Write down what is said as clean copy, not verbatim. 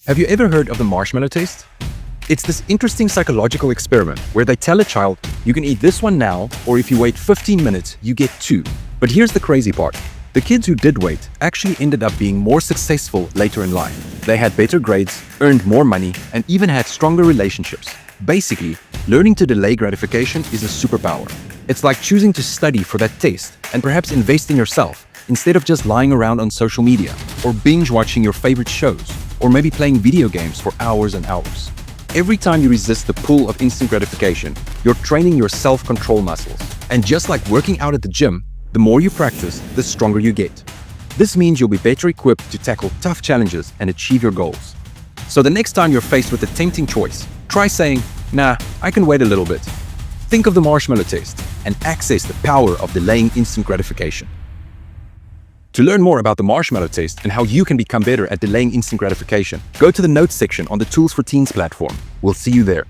Have you ever heard of the marshmallow test? It's this interesting psychological experiment where they tell a child, you can eat this one now, or if you wait 15 minutes, you get 2. But here's the crazy part. The kids who did wait actually ended up being more successful later in life. They had better grades, earned more money, and even had stronger relationships. Basically, learning to delay gratification is a superpower. It's like choosing to study for that test and perhaps invest in yourself instead of just lying around on social media or binge watching your favorite shows or maybe playing video games for hours and hours. Every time you resist the pull of instant gratification, you're training your self-control muscles. And just like working out at the gym, the more you practice, the stronger you get. This means you'll be better equipped to tackle tough challenges and achieve your goals. So the next time you're faced with a tempting choice, try saying, nah, I can wait a little bit. Think of the marshmallow test and access the power of delaying instant gratification. To learn more about the marshmallow test and how you can become better at delaying instant gratification, go to the notes section on the Tools for Teens platform. We'll see you there.